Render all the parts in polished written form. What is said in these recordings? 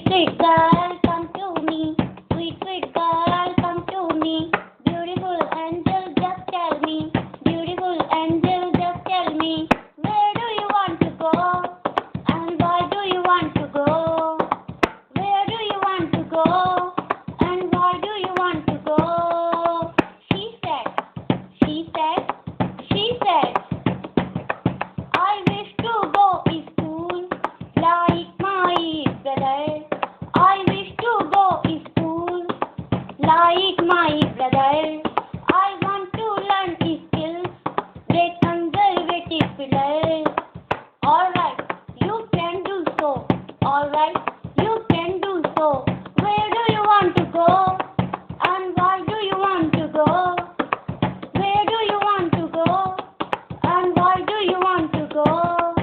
sweet girl, come to me. Sweet, sweet girl, come to me. Beautiful angel, just tell me. Beautiful angel, just tell me. Where do you want to go? And why do you want to go? Where do you want to go? And why do you want to go? She said, she said, she said, I wish to go to school like my brother. I wish to go to school like my brother. I want to learn skills, break conservative pillars. Alright, you can do so. Alright, you can do so. Where do you want to go? And why do you want to go? Where do you want to go? And why do you want to go?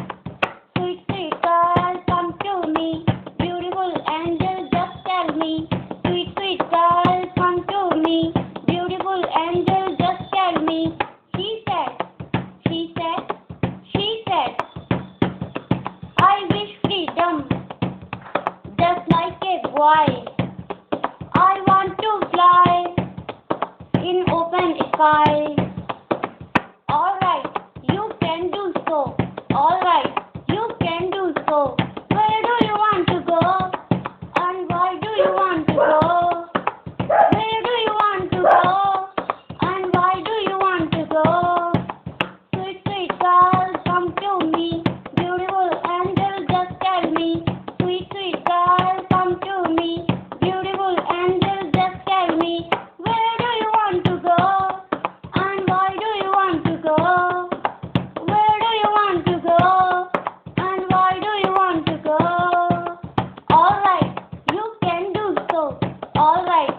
Sweet, sweet girl, come to me. Beautiful angel, just tell me. Sweet, sweet girl, come to me. Beautiful angel, just tell me. She said, she said, she said, I wish freedom, just like a boy. I want to fly in open sky. Alright, you can do so. Alright, you can do so. Where do you want to go? And why do you want to go? Where do you want to go? And why do you want to go? Sweet, sweet girl, come to me. Beautiful angel, just tell me. Sweet, sweet girl, come to me. Beautiful angel, just tell me. Where do you want to go? And why do you want to go? Where do you want to go? And why do you want to go? Alright, you can do so. Alright,